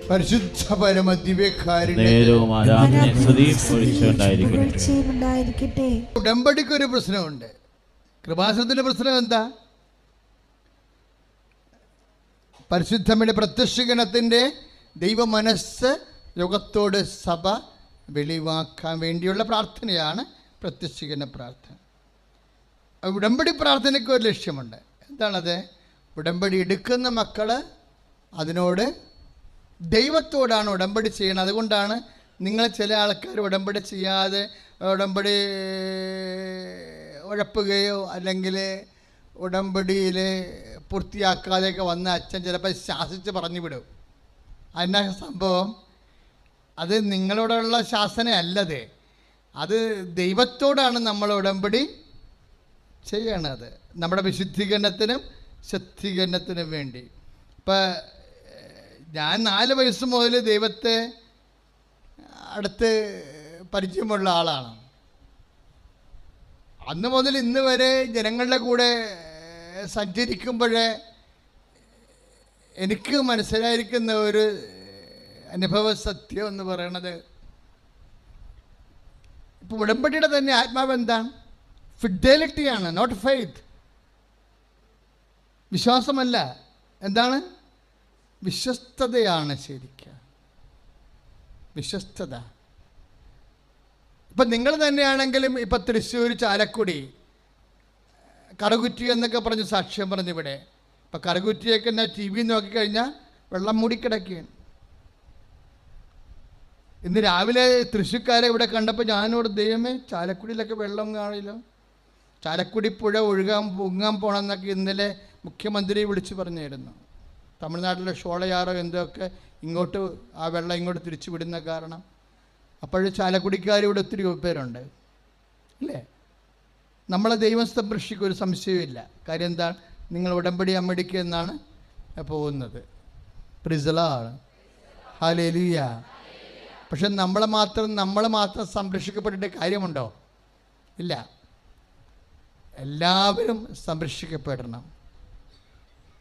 പരിശുദ്ധ പരമ ദിവ്യകാരുണ്യത്തിനുണ്ടായിരിക്കട്ടെ. ഉടമ്പടിക്കൊരു പ്രശ്നമുണ്ട്. കൃപാസനത്തിന്റെ പ്രശ്നം എന്താ? പരിശുദ്ധമ്മയുടെ പ്രത്യക്ഷീകരണത്തിന്റെ ദൈവ മനസ്സ് ലോകത്തോട് സഭ വെളിവാക്കാൻ വേണ്ടിയുള്ള പ്രാർത്ഥനയാണ് പ്രത്യക്ഷീകരണ പ്രാർത്ഥന. ഉടമ്പടി പ്രാർത്ഥനയ്ക്ക് ഒരു ലക്ഷ്യമുണ്ട്. എന്താണത്? ഉടമ്പടി എടുക്കുന്ന മക്കള് അതിനോട് ദൈവത്തോടാണ് ഉടമ്പടി ചെയ്യണം. അതുകൊണ്ടാണ് നിങ്ങൾ ചില ആൾക്കാർ ഉടമ്പടി ചെയ്യാതെ ഉടമ്പടി ഉഴപ്പുകയോ അല്ലെങ്കിൽ ഉടമ്പടിയിൽ പൂർത്തിയാക്കാതെയൊക്കെ വന്ന അച്ഛൻ ചിലപ്പോൾ ശാസിച്ച് പറഞ്ഞു വിടും. അതിനാ സംഭവം? അത് നിങ്ങളോടുള്ള ശാസനയല്ലത്, അത് ദൈവത്തോടാണ് നമ്മൾ ഉടമ്പടി ചെയ്യണത്, നമ്മുടെ വിശുദ്ധീകരണത്തിനും ശുദ്ധീകരണത്തിനും വേണ്ടി. ഇപ്പം ഞാൻ 4 വയസ്സ് മുതൽ ദൈവത്തെ അടുത്ത് പരിചയമുള്ള ആളാണ്. അന്ന് മുതൽ ഇന്ന് വരെ ജനങ്ങളുടെ കൂടെ സഞ്ചരിക്കുമ്പോഴേ എനിക്ക് മനസ്സിലായിരിക്കുന്ന ഒരു അനുഭവ സത്യം എന്ന് പറയണത്, ഇപ്പോൾ ഉടമ്പടിയുടെ തന്നെ ആത്മാവ് എന്താണ്? ഫിഡലിറ്റിയാണ്, നോട്ട് ഫെയ്ത്ത്. വിശ്വാസമല്ല, എന്താണ്? വിശ്വസ്തതയാണ്. ശരിക്കും വിശ്വസ്തത. ഇപ്പം നിങ്ങൾ തന്നെയാണെങ്കിലും ഇപ്പം തൃശ്ശൂർ, ചാലക്കുടി, കറുകുറ്റി എന്നൊക്കെ പറഞ്ഞ് സാക്ഷ്യം പറഞ്ഞിവിടെ. ഇപ്പം കറുകുറ്റിയൊക്കെ ഞാൻ TV നോക്കിക്കഴിഞ്ഞാൽ വെള്ളം മൂടിക്കിടക്കുകയാണ്. ഇന്ന് രാവിലെ തൃശ്ശൂർക്കാരെ ഇവിടെ കണ്ടപ്പോൾ ഞാനോട്, ദൈവമേ ചാലക്കുടിയിലൊക്കെ വെള്ളം കാണില്ല, ചാലക്കുടി പുഴ പൊങ്ങാൻ പോകണമെന്നൊക്കെ ഇന്നലെ മുഖ്യമന്ത്രി വിളിച്ചു പറഞ്ഞായിരുന്നു. തമിഴ്നാട്ടിലെ ഷോളയാറോ എന്തൊക്കെ ഇങ്ങോട്ട് ആ വെള്ളം ഇങ്ങോട്ട് തിരിച്ചു വിടുന്ന കാരണം. അപ്പോഴും ചാലക്കുടിക്കാർ ഇവിടെ ഒത്തിരി പേരുണ്ട് അല്ലേ? നമ്മളെ ദൈവം സംരക്ഷിക്കും, ഒരു സംശയമില്ല. കാര്യം എന്താണ്? നിങ്ങൾ ഉടമ്പടി അമ്മടിക്കുക എന്നാണ് പോകുന്നത്. പ്രിസലാണ്, ഹല്ലേലൂയ. പക്ഷെ നമ്മൾ മാത്രം സംരക്ഷിക്കപ്പെട്ടിട്ട് കാര്യമുണ്ടോ? ഇല്ല, എല്ലാവരും സംരക്ഷിക്കപ്പെടണം.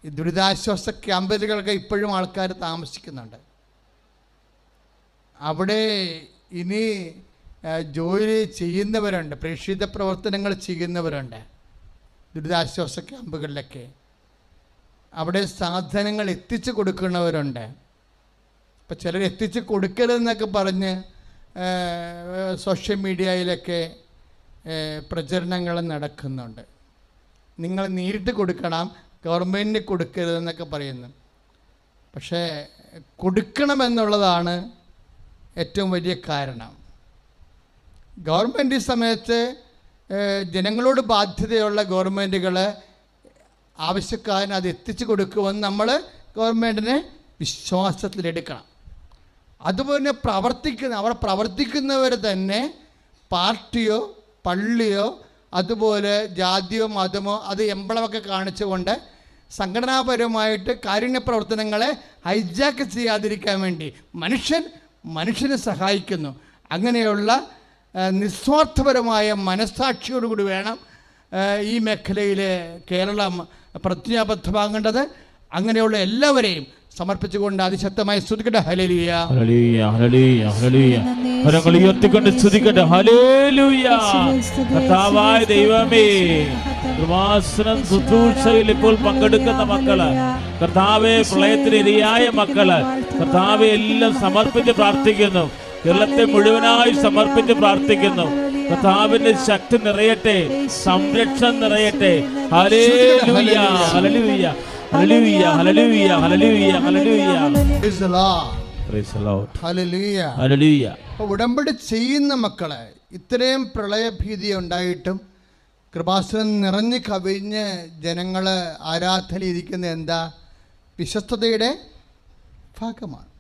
ഈ ദുരിതാശ്വാസ ക്യാമ്പുകളൊക്കെ ഇപ്പോഴും ആൾക്കാർ താമസിക്കുന്നുണ്ട്. അവിടെ ഇനി ജോലി ചെയ്യുന്നവരുണ്ട്, പ്രേക്ഷിത പ്രവർത്തനങ്ങൾ ചെയ്യുന്നവരുണ്ട് ദുരിതാശ്വാസ ക്യാമ്പുകളിലൊക്കെ. അവിടെ സാധനങ്ങൾ എത്തിച്ചു കൊടുക്കുന്നവരുണ്ട്. ഇപ്പം ചിലർ എത്തിച്ച് കൊടുക്കരുതെന്നൊക്കെ പറഞ്ഞ് സോഷ്യൽ മീഡിയയിലൊക്കെ പ്രചരണങ്ങൾ നടക്കുന്നുണ്ട്. നിങ്ങൾ നേരിട്ട് കൊടുക്കണം, ഗവൺമെൻറ്റിന് കൊടുക്കരുതെന്നൊക്കെ പറയുന്നു. പക്ഷേ കൊടുക്കണമെന്നുള്ളതാണ് ഏറ്റവും വലിയ കാരണം. ഗവൺമെൻറ് ഈ സമയത്ത് ജനങ്ങളോട് ബാധ്യതയുള്ള ഗവൺമെൻറ്റുകൾ ആവശ്യക്കാരന് അത് എത്തിച്ചു കൊടുക്കുമെന്ന് നമ്മൾ ഗവൺമെൻറ്റിനെ വിശ്വാസത്തിലെടുക്കണം. അതുപോലെ അവിടെ പ്രവർത്തിക്കുന്നവർ തന്നെ പാർട്ടിയോ പള്ളിയോ അതുപോലെ ജാതിയോ മതമോ അത് എംബ്ലമൊക്കെ കാണിച്ചുകൊണ്ട് സംഘടനാപരമായിട്ട് കാരുണ്യ പ്രവർത്തനങ്ങളെ ഹൈജാക്ക് ചെയ്യാതിരിക്കാൻ വേണ്ടി മനുഷ്യനെ സഹായിക്കുന്നു. അങ്ങനെയുള്ള നിസ്വാർത്ഥപരമായ മനസ്സാക്ഷിയോടുകൂടി വേണം ഈ മേഖലയിൽ കേരളം പ്രതിജ്ഞാബദ്ധമാകേണ്ടത്. അങ്ങനെയുള്ള എല്ലാവരെയും സമർപ്പിച്ചുകൊണ്ട് അതിശക്തമായി സ്തുതിക്കട്ടെ. Hallelujah, hallelujah, hallelujah, hallelujah. കരങ്ങൾ ഉയർത്തിക്കൊണ്ട് സ്തുതിക്കട്ടെ. ഹല്ലേലൂയ. കർത്താവായ ദൈവമേ, കൃപാസനം ശുശ്രൂഷയിൽ ഇപ്പോൾ പങ്കെടുക്കുന്ന മക്കള്, കർത്താവെ പ്രളയത്തിന് ഇരയായ മക്കള്, കർത്താവെ എല്ലാം സമർപ്പിച്ച് പ്രാർത്ഥിക്കുന്നു. കേരളത്തെ മുഴുവനായി സമർപ്പിച്ച് പ്രാർത്ഥിക്കുന്നു. കർത്താവിന്റെ ശക്തി നിറയട്ടെ, സംരക്ഷണം നിറയട്ടെ. Hallelujah, hallelujah, hallelujah, hallelujah, hallelujah, hallelujah. Praise the Lord, praise the Lord, hallelujah, hallelujah. ഉടമ്പടി ചെയ്യുന്ന മക്കളെ ഇത്രയും പ്രളയഭീതി ഉണ്ടായിട്ടും കൃപാസനം നിറഞ്ഞു കവിഞ്ഞ് ജനങ്ങൾ ആരാധനയിരിക്കുന്നത് എന്താ? വിശ്വസ്തതയുടെ ഭാഗമാണ്.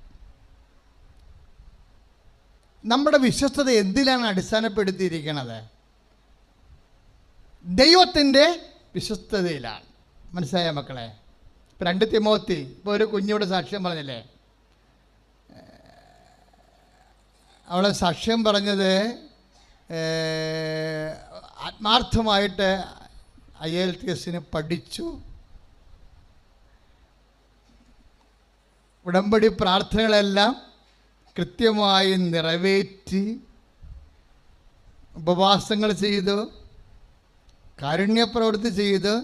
നമ്മുടെ വിശ്വസ്തത എന്തിലാണ് അടിസ്ഥാനപ്പെടുത്തിയിരിക്കുന്നത്? ദൈവത്തിൻ്റെ വിശ്വസ്തതയിലാണ്. മനസ്സിലായ മക്കളെ? 2 തിമോത്തി, ഇപ്പോൾ ഒരു കുഞ്ഞിവിടെ സാക്ഷ്യം പറഞ്ഞില്ലേ, അവളെ സാക്ഷ്യം പറഞ്ഞത് ആത്മാർത്ഥമായിട്ട് IELTS പഠിച്ചു, ഉടമ്പടി പ്രാർത്ഥനകളെല്ലാം കൃത്യമായി നിറവേറ്റി ഉപവാസങ്ങൾ ചെയ്തു, കാരുണ്യപ്രവൃത്തി ചെയ്തു.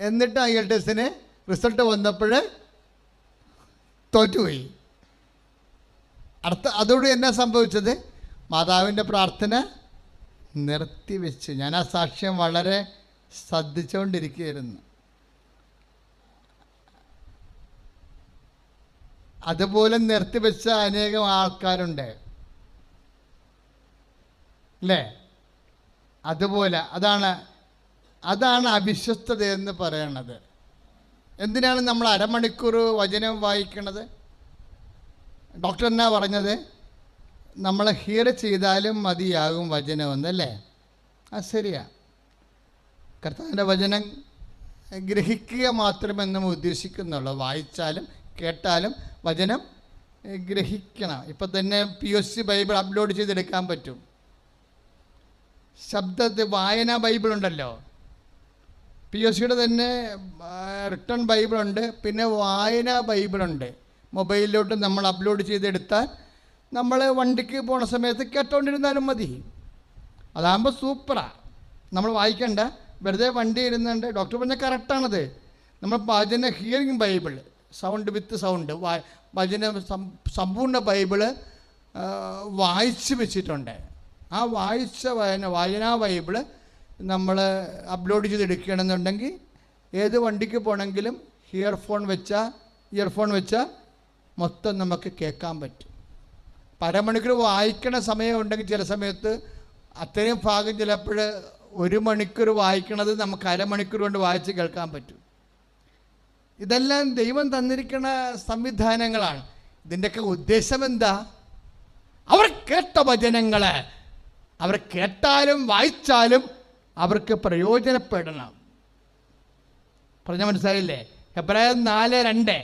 എന്നിട്ട് IELTS റിസൾട്ട് വന്നപ്പോൾ തോറ്റുപോയി. അതോട് എന്നാ സംഭവിച്ചത്? മാതാവിൻ്റെ പ്രാർത്ഥന നിർത്തിവെച്ച്. ഞാൻ ആ സാക്ഷ്യം വളരെ ശ്രദ്ധിച്ചുകൊണ്ടിരിക്കുകയായിരുന്നു. അതുപോലെ നിർത്തിവെച്ച അനേകം ആൾക്കാരുണ്ട് അല്ലേ? അതുപോലെ അതാണ് അവിശ്വസ്തത എന്ന് പറയണത്. എന്തിനാണ് നമ്മൾ അരമണിക്കൂർ വചനം വായിക്കണത്? ഡോക്ടർ എന്നാ പറഞ്ഞത്? നമ്മൾ ഹിയർ ചെയ്താലും മതിയാകും വചനമെന്നല്ലേ? അത് ശരിയാ. കർത്താവിൻ്റെ വചനം ഗ്രഹിക്കുക മാത്രമേ നമ്മൾ ഉദ്ദേശിക്കുന്നുള്ളൂ. വായിച്ചാലും കേട്ടാലും വചനം ഗ്രഹിക്കണം. ഇപ്പം തന്നെ POC ബൈബിൾ അപ്ലോഡ് ചെയ്തെടുക്കാൻ പറ്റും. ശബ്ദത്തിൽ വായനാ ബൈബിളുണ്ടല്ലോ, POCയുടെ തന്നെ റിട്ടേൺ ബൈബിളുണ്ട്, പിന്നെ വായനാ ബൈബിളുണ്ട്. മൊബൈലിലോട്ട് നമ്മൾ അപ്ലോഡ് ചെയ്തെടുത്താൽ നമ്മൾ വണ്ടിക്ക് പോണ സമയത്ത് കേട്ടോണ്ടിരുന്നാലും മതി. അതാകുമ്പോൾ സൂപ്പറാണ്. നമ്മൾ വായിക്കണ്ട, വെറുതെ വണ്ടി ഇരുന്നുണ്ട്. ഡോക്ടർ പറഞ്ഞാൽ കറക്റ്റാണത്. നമ്മൾ വചന hearing Bible, sound with sound, വചന സമ്പൂർണ്ണ ബൈബിള് വായിച്ച് വെച്ചിട്ടുണ്ട്. ആ വായിച്ച വായനാ ബൈബിള് നമ്മൾ അപ്ലോഡ് ചെയ്തെടുക്കുകയാണെന്നുണ്ടെങ്കിൽ ഏത് വണ്ടിക്ക് പോകണമെങ്കിലും ഇയർഫോൺ വെച്ചാൽ മൊത്തം നമുക്ക് കേൾക്കാൻ പറ്റും. അരമണിക്കൂർ വായിക്കണ സമയം ഉണ്ടെങ്കിൽ ചില സമയത്ത് അത്രയും ഭാഗം ചിലപ്പോൾ 1 മണിക്കൂർ വായിക്കണത് നമുക്ക് അരമണിക്കൂർ കൊണ്ട് വായിച്ച് കേൾക്കാൻ പറ്റും. ഇതെല്ലാം ദൈവം തന്നിരിക്കുന്ന സംവിധാനങ്ങളാണ്. ഇതിൻ്റെയൊക്കെ ഉദ്ദേശം എന്താ? അവർ കേട്ട വചനങ്ങൾ അവർ കേട്ടാലും വായിച്ചാലും അവർക്ക് പ്രയോജനപ്പെടണം. പറഞ്ഞ മനസ്സിലായില്ലേ? ഹെബ്രായർ 4:2.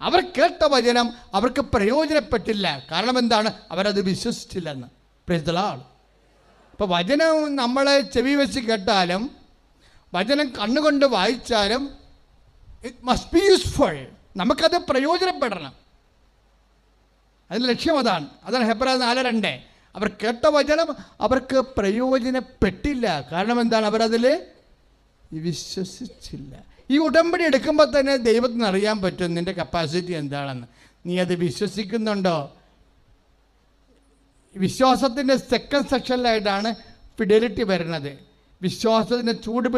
അവർ കേട്ട വചനം അവർക്ക് പ്രയോജനപ്പെട്ടില്ല. കാരണം എന്താണ്? അവരത് വിശ്വസിച്ചില്ലെന്ന്. Praise the Lord. ഇപ്പോൾ വചനം നമ്മൾ ചെവി വെച്ച് കേട്ടാലും വചനം കണ്ണുകൊണ്ട് വായിച്ചാലും ഇറ്റ് മസ്റ്റ് ബി യൂസ്ഫുൾ. നമുക്കത് പ്രയോജനപ്പെടണം. അതിൻ്റെ ലക്ഷ്യം അതാണ് ഹെബ്രായർ 4:2. അവർ കേട്ട വചനം അവർക്ക് പ്രയോജനപ്പെട്ടില്ല. കാരണം എന്താണ്? അവരതിൽ വിശ്വസിച്ചില്ല. ഈ ഉടമ്പടി എടുക്കുമ്പോൾ തന്നെ ദൈവത്തിന് അറിയാൻ പറ്റും നിൻ്റെ കപ്പാസിറ്റി എന്താണെന്ന്. നീ അത് വിശ്വസിക്കുന്നുണ്ടോ? വിശ്വാസത്തിൻ്റെ സെക്കൻഡ് സെക്ഷനിലായിട്ടാണ് ഫിഡലിറ്റി വരുന്നത്. വിശ്വാസത്തിന് ചൂട്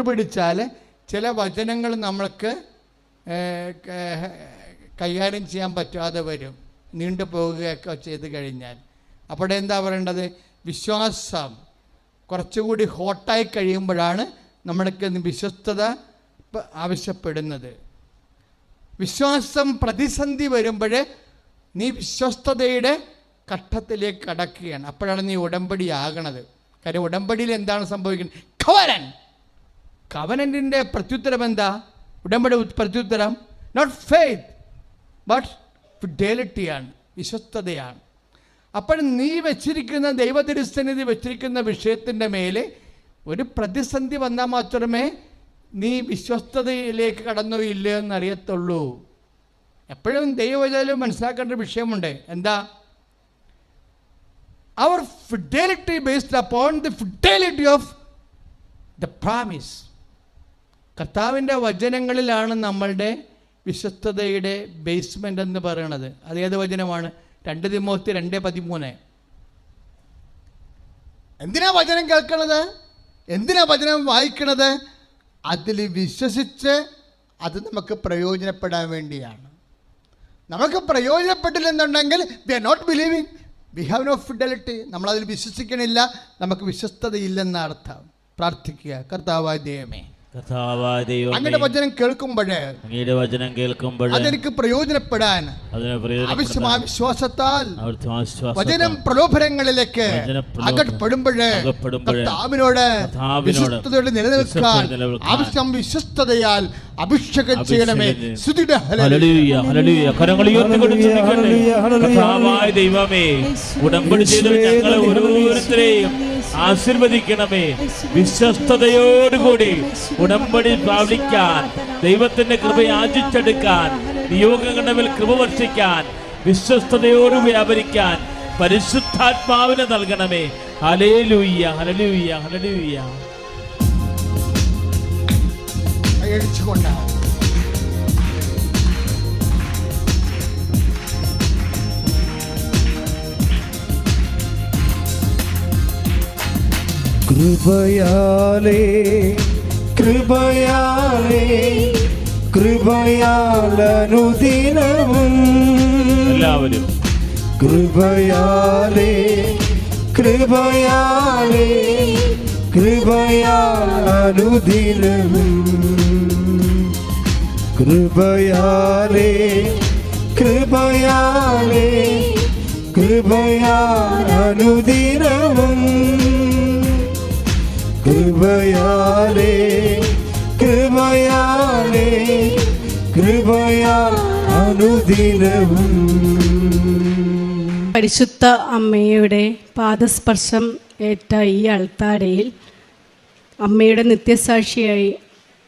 പിടിച്ചാൽ ചില വചനങ്ങൾ നമ്മൾക്ക് കൈകാര്യം ചെയ്യാൻ പറ്റാതെ വരും, നീണ്ടു പോവുകയൊക്കെ ചെയ്ത് കഴിഞ്ഞാൽ. അപ്പോൾ എന്താ പറയേണ്ടത്? വിശ്വാസം കുറച്ചുകൂടി ഹോട്ടായി കഴിയുമ്പോഴാണ് നമ്മൾക്ക് വിശ്വസ്തത ആവശ്യപ്പെടുന്നത്. വിശ്വാസം പ്രതിസന്ധി വരുമ്പോൾ നീ വിശ്വസ്തതയുടെ ഘട്ടത്തിലേക്ക് കടക്കുകയാണ്. അപ്പോഴാണ് നീ ഉടമ്പടി ആകണത്. കാര്യം ഉടമ്പടിയിൽ എന്താണ് സംഭവിക്കുന്നത്? കവനൻറ്റിൻ്റെ പ്രത്യുത്തരം എന്താ? ഉടമ്പടി പ്രത്യുത്തരം നോട്ട് ഫെയ്ത്ത് ബട്ട് ഫിഡലിറ്റിയാണ്, വിശ്വസ്തതയാണ്. അപ്പോൾ നീ വെച്ചിരിക്കുന്ന ദൈവതിരുസന്നിധി വെച്ചിരിക്കുന്ന വിഷയത്തിൻ്റെ മേലെ ഒരു പ്രതിസന്ധി വന്നാൽ മാത്രമേ നീ വിശ്വസ്തതയിലേക്ക് കടന്നോ ഇല്ലയോ എന്നറിയത്തുള്ളൂ. എപ്പോഴും ദൈവവചനം മനസ്സിലാക്കേണ്ട വിഷയമുണ്ട്. എന്താ? അവർ fidelity based upon the fidelity of the promise. കർത്താവിൻ്റെ വചനങ്ങളിലാണ് നമ്മളുടെ വിശ്വസ്തതയുടെ ബേസ്മെൻ്റ് എന്ന് പറയുന്നത്. അതേത് വചനമാണ്? 2 തിമോത്തി 2:13. എന്തിനാ വചനം കേൾക്കണത്? എന്തിനാ വചനം വായിക്കണത്? അതിൽ വിശ്വസിച്ച് അത് നമുക്ക് പ്രയോജനപ്പെടാൻ വേണ്ടിയാണ്. നമുക്ക് പ്രയോജനപ്പെട്ടില്ലെന്നുണ്ടെങ്കിൽ we are not believing, we have no fidelity. നമ്മളതിൽ വിശ്വസിക്കണില്ല, നമുക്ക് വിശ്വസ്തതയില്ലെന്ന അർത്ഥം. പ്രാർത്ഥിക്കുക. കർത്താവായ ദൈവമേ, അങ്ങയുടെ വചനം കേൾക്കുമ്പോഴേ അതെനിക്ക് പ്രയോജനപ്പെടാൻ ആവശ്യമായ വിശ്വാസത്താൽ വചനം പ്രലോഭനങ്ങളിലേക്ക് അകപ്പെടുമ്പോഴേ കർത്താവിനോട് വിശ്വസ്തയോടെ നിലനിൽക്കാൻ ആവശ്യം വിശ്വസ്തതയാൽ അഭിഷേകം ചെയ്യണമേ. ദൈവമേ, ഉടമ്പടി ചെയ്ത് ഞങ്ങളെ ഓരോരുത്തരെയും ആശീർവദിക്കണമേ. വിശ്വസ്തയോടുകൂടി ഉടമ്പടി പ്രാപിക്കാൻ, ദൈവത്തിന്റെ കൃപ യാചിച്ചെടുക്കാൻ, നിയോഗങ്ങളുടെ മേൽ കൃപ വർഷിക്കാൻ, വിശ്വസ്തയോട് വ്യാപരിക്കാൻ പരിശുദ്ധാത്മാവിനെ നൽകണമേ. Hallelujah, hallelujah, hallelujah. കൃപയാലേ കൃപയാലേ കൃപയാലനുദിനവും എല്ലാവരും കൃപയാലേ കൃപയാലേ കൃപയാലനുദിനവും കൃപയാലേ കൃപയാലേ കൃപയാലനുദിനവും കൃപയാലേ കൃപയാലേ കൃപയാലനുദിനവും. പരിശുദ്ധ അമ്മയുടെ പാദസ്പർശം ഏറ്റ ഈ അൾത്താരയിൽ അമ്മയുടെ നിത്യസാക്ഷിയായി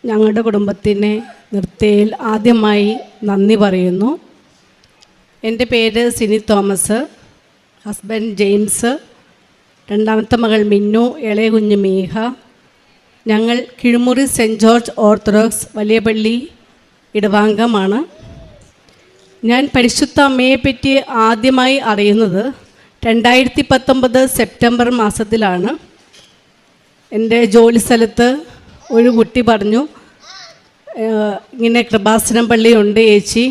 ഞങ്ങളുടെ കുടുംബത്തിനെ നിർത്തിയതിൽ ആദ്യമായി നന്ദി പറയുന്നു. എൻ്റെ പേര് സിനി തോമസ്, ഹസ്ബൻഡ് ജെയിംസ്, രണ്ടാമത്തെ മകൾ മിന്നു, ഇളയ കുഞ്ഞ് മീഹ. ഞങ്ങൾ കിഴുമുറി സെൻറ്റ് ജോർജ് ഓർത്തഡോക്സ് വലിയ പള്ളി ഇടവാംഗമാണ്. ഞാൻ പരിശുദ്ധ അമ്മയെപ്പറ്റി ആദ്യമായി അറിയുന്നത് 2019 സെപ്റ്റംബർ മാസത്തിലാണ്. എൻ്റെ ജോലി സ്ഥലത്ത് ഒരു കുട്ടി പറഞ്ഞു, ഇങ്ങനെ കൃപാസനം പള്ളിയുണ്ട് ചേച്ചി,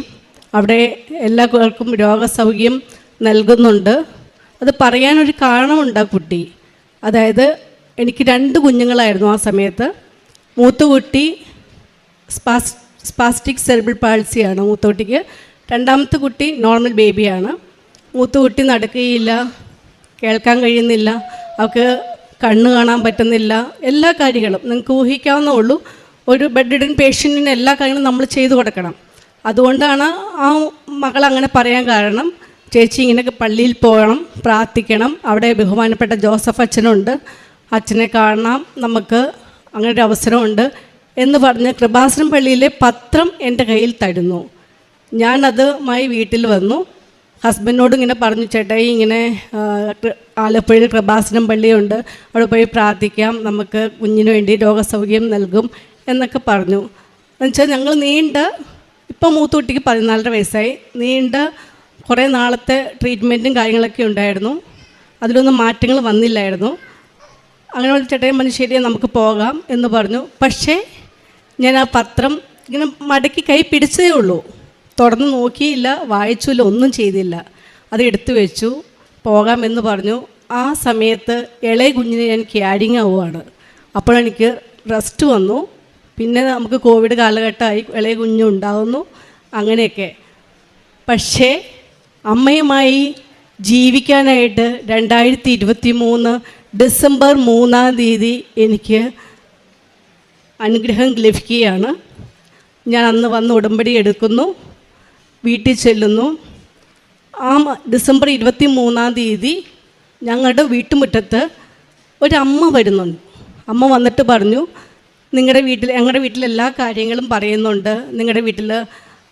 അവിടെ എല്ലാവർക്കും രോഗസൗഖ്യം നൽകുന്നുണ്ട്. അത് പറയാനൊരു കാരണമുണ്ട് ആ കുട്ടി. അതായത് എനിക്ക് 2 കുഞ്ഞുങ്ങളായിരുന്നു ആ സമയത്ത്. മൂത്ത കുട്ടി സ്പാസ്റ്റിക് സെറിബ്രൽ പാൾസിയാണ് മൂത്ത കുട്ടിക്ക്. രണ്ടാമത്തെ കുട്ടി നോർമൽ ബേബിയാണ്. മൂത്ത കുട്ടി നടക്കുകയില്ല, കേൾക്കാൻ കഴിയുന്നില്ല, അവൾക്ക് കണ്ണ് കാണാൻ പറ്റുന്നില്ല. എല്ലാ കാര്യങ്ങളും നിങ്ങൾക്ക് ഊഹിക്കാവുന്നേ ഉള്ളൂ. ഒരു ബെഡ് റിഡൻ പേഷ്യൻറ്റിന് എല്ലാ കാര്യങ്ങളും നമ്മൾ ചെയ്തു കൊടുക്കണം. അതുകൊണ്ടാണ് ആ മകൾ അങ്ങനെ പറയാൻ കാരണം. ചേച്ചി ഇങ്ങനെ പള്ളിയിൽ പോകണം, പ്രാർത്ഥിക്കണം, അവിടെ ബഹുമാനപ്പെട്ട ജോസഫ് അച്ഛനുണ്ട്, അച്ഛനെ കാണാം, നമുക്ക് അങ്ങനെ ഒരു അവസരമുണ്ട് എന്ന് പറഞ്ഞ് കൃപാസനം പള്ളിയിലെ പത്രം എൻ്റെ കയ്യിൽ തരുന്നു. ഞാനതുമായി വീട്ടിൽ വന്നു. ഹസ്ബൻഡിനോട് ഇങ്ങനെ പറഞ്ഞു, ചേട്ടായി ഇങ്ങനെ ആലപ്പുഴയിൽ കൃപാസനം പള്ളിയുണ്ട്, അവിടെ പോയി പ്രാർത്ഥിക്കാം, നമുക്ക് കുഞ്ഞിന് വേണ്ടി രോഗസൗഖ്യം നൽകും എന്നൊക്കെ പറഞ്ഞു. എന്നുവെച്ചാൽ ഞങ്ങൾ ഇപ്പം മൂത്ത കുട്ടിക്ക് 14 വയസ്സായി, കുറേ നാളത്തെ ട്രീറ്റ്മെൻറ്റും കാര്യങ്ങളൊക്കെ ഉണ്ടായിരുന്നു. അതിലൊന്നും മാറ്റങ്ങൾ വന്നില്ലായിരുന്നു. അങ്ങനെ ചേട്ടൻ പറഞ്ഞു ശരിയാ നമുക്ക് പോകാം എന്ന് പറഞ്ഞു. പക്ഷേ ഞാൻ ആ പത്രം ഇങ്ങനെ മടക്കി കൈ പിടിച്ചതേ ഉള്ളൂ, തുറന്ന് നോക്കിയില്ല, വായിച്ചില്ല, ഒന്നും ചെയ്തില്ല. അത് എടുത്തു വെച്ചു, പോകാമെന്ന് പറഞ്ഞു. ആ സമയത്ത് ഇളയ കുഞ്ഞിനെ ഞാൻ ക്യാരിങ് ആവുകയാണ്. അപ്പോഴെനിക്ക് റെസ്റ്റ് വന്നു. പിന്നെ നമുക്ക് കോവിഡ് കാലഘട്ടമായി, ഇളയ കുഞ്ഞുണ്ടാകുന്നു, അങ്ങനെയൊക്കെ. പക്ഷേ അമ്മയുമായി ജീവിക്കാനായിട്ട് 2023 ഡിസംബർ 3-ാം തീയതി എനിക്ക് അനുഗ്രഹം ലഭിക്കുകയാണ്. ഞാൻ അന്ന് വന്ന് ഉടമ്പടി എടുക്കുന്നു, വീട്ടിൽ ചെല്ലുന്നു. ആ ഡിസംബർ 23-ാം തീയതി ഞങ്ങളുടെ വീട്ടുമുറ്റത്ത് ഒരമ്മ വരുന്നുണ്ട്. അമ്മ വന്നിട്ട് പറഞ്ഞു, ഞങ്ങളുടെ വീട്ടിൽ എല്ലാ കാര്യങ്ങളും പറയുന്നുണ്ട്, നിങ്ങളുടെ വീട്ടിൽ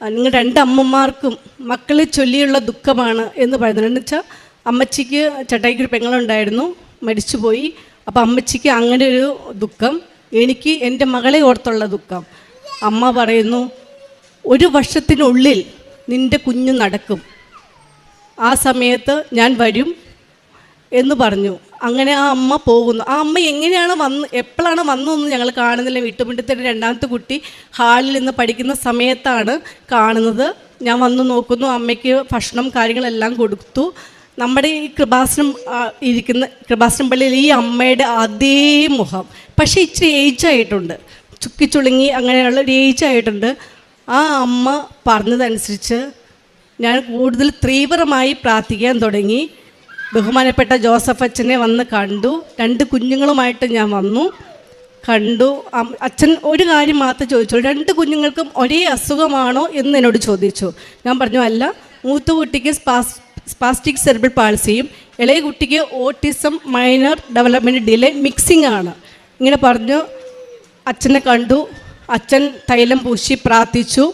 നിങ്ങൾ 2 അമ്മമാർക്കും മക്കളെ ചൊല്ലിയുള്ള ദുഃഖമാണ് എന്ന് പറയുന്നത്. എന്ന് വെച്ചാൽ അമ്മച്ചിക്ക് ചേട്ടായിക്കൊരു പെങ്ങളുണ്ടായിരുന്നു, മരിച്ചുപോയി. അപ്പോൾ അമ്മച്ചിക്ക് അങ്ങനെ ഒരു ദുഃഖം, എനിക്ക് എൻ്റെ മകളെ ഓർത്തുള്ള ദുഃഖം. അമ്മ പറയുന്നു, 1 വർഷത്തിനുള്ളിൽ നിൻ്റെ കുഞ്ഞ് നടക്കും, ആ സമയത്ത് ഞാൻ വരും എന്ന് പറഞ്ഞു. അങ്ങനെ ആ അമ്മ പോകുന്നു. ആ അമ്മ എങ്ങനെയാണ് എപ്പോഴാണ് വന്നതെന്ന് ഞങ്ങൾ കാണുന്നില്ല. വീട്ടുമുറ്റത്തിൻ്റെ 2ാമത്തെ കുട്ടി ഹാളിൽ നിന്ന് പഠിക്കുന്ന സമയത്താണ് കാണുന്നത്. ഞാൻ വന്ന് നോക്കുന്നു, അമ്മയ്ക്ക് ഭക്ഷണം കാര്യങ്ങളെല്ലാം കൊടുത്തു. നമ്മുടെ ഈ കൃപാസനം പള്ളിയിൽ ഈ അമ്മയുടെ അതേ മുഖം, പക്ഷേ ഇച്ചിരി ഏജായിട്ടുണ്ട്, ചുക്കിച്ചുളുങ്ങി അങ്ങനെയുള്ള ഒരു ഏജായിട്ടുണ്ട്. ആ അമ്മ പറഞ്ഞതനുസരിച്ച് ഞാൻ കൂടുതൽ തീവ്രമായി പ്രാർത്ഥിക്കാൻ തുടങ്ങി. ബഹുമാനപ്പെട്ട ജോസഫ് അച്ഛനെ വന്ന് കണ്ടു. 2 കുഞ്ഞുങ്ങളുമായിട്ട് ഞാൻ വന്നു, കണ്ടു. അച്ഛൻ ഒരു കാര്യം മാത്രം ചോദിച്ചു, 2 കുഞ്ഞുങ്ങൾക്കും ഒരേ അസുഖമാണോ എന്ന് എന്നോട് ചോദിച്ചു. ഞാൻ പറഞ്ഞു അല്ല, മൂത്ത കുട്ടിക്ക് സ്പാസ്റ്റിക് സെറിബ്രൽ പാൾസിയും ഇളയ കുട്ടിക്ക് autism minor development delay mixing ആണ്. ഇങ്ങനെ പറഞ്ഞു. അച്ഛനെ കണ്ടു. അച്ഛൻ തൈലം പൂശി പ്രാർത്ഥിച്ചു.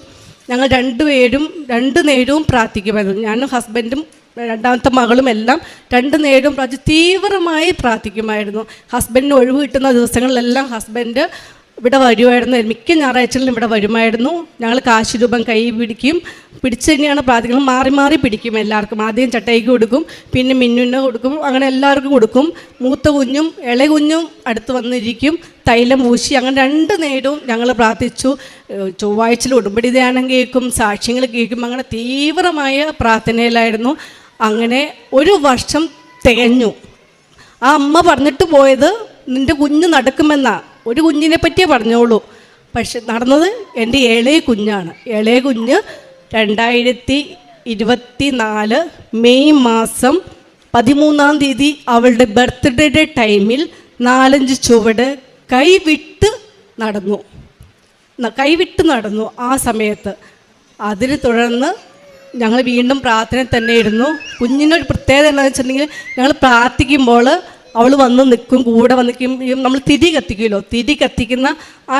ഞങ്ങൾ രണ്ടു നേരവും പ്രാർത്ഥിക്കുമായിരുന്നു. ഞാനും ഹസ്ബൻഡും രണ്ടാമത്തെ മകളും എല്ലാം 2 നേരവും തീവ്രമായി പ്രാർത്ഥിക്കുമായിരുന്നു. ഹസ്ബൻഡിന് ഒഴിവ് കിട്ടുന്ന ദിവസങ്ങളിലെല്ലാം ഹസ്ബൻഡ് ഇവിടെ വരുമായിരുന്നു. മിക്ക ഞായറാഴ്ചകളിലും ഇവിടെ വരുമായിരുന്നു. ഞങ്ങൾ കാശ് രൂപം കൈ പിടിച്ച് തന്നെയാണ് പ്രാർത്ഥിക്കുന്നത്. മാറി മാറി പിടിക്കും എല്ലാവർക്കും. ആദ്യം ചട്ടയ്ക്ക് കൊടുക്കും, പിന്നെ മിന്നുവിന് കൊടുക്കും, അങ്ങനെ എല്ലാവർക്കും കൊടുക്കും. മൂത്ത കുഞ്ഞും ഇളയ കുഞ്ഞും അടുത്ത് വന്നിരിക്കും. തൈലം പൂശി അങ്ങനെ 2 നേരവും ഞങ്ങൾ പ്രാർത്ഥിച്ചു. ചൊവ്വാഴ്ചയിൽ ഉടമ്പടി ധ്യാനം കേൾക്കും, സാക്ഷ്യങ്ങൾ കേൾക്കും. അങ്ങനെ തീവ്രമായ പ്രാർത്ഥനയിലായിരുന്നു. അങ്ങനെ 1 വർഷം തികഞ്ഞു. ആ അമ്മ പറഞ്ഞിട്ട് പോയത് നിൻ്റെ കുഞ്ഞ് നടക്കുമെന്നാ. ഒരു കുഞ്ഞിനെ പറ്റിയേ പറഞ്ഞോളൂ. പക്ഷെ നടന്നത് എൻ്റെ ഇളയ കുഞ്ഞാണ്. ഇളയ കുഞ്ഞ് 2024 മെയ് മാസം 13-ാം തീയതി അവളുടെ ബർത്ത്ഡേയുടെ ടൈമിൽ 4-5 ചുവട് കൈവിട്ട് നടന്നു ആ സമയത്ത്. അതിനെ തുടർന്ന് ഞങ്ങൾ വീണ്ടും പ്രാർത്ഥന തന്നെ ഇരുന്നു. കുഞ്ഞിനൊരു പ്രത്യേകത എന്താണെന്ന് വെച്ചിട്ടുണ്ടെങ്കിൽ ഞങ്ങൾ പ്രാർത്ഥിക്കുമ്പോൾ അവൾ വന്ന് നിൽക്കും, കൂടെ വന്ന് നിൽക്കും. നമ്മൾ തിരി കത്തിക്കുമല്ലോ, തിരി കത്തിക്കുന്ന ആ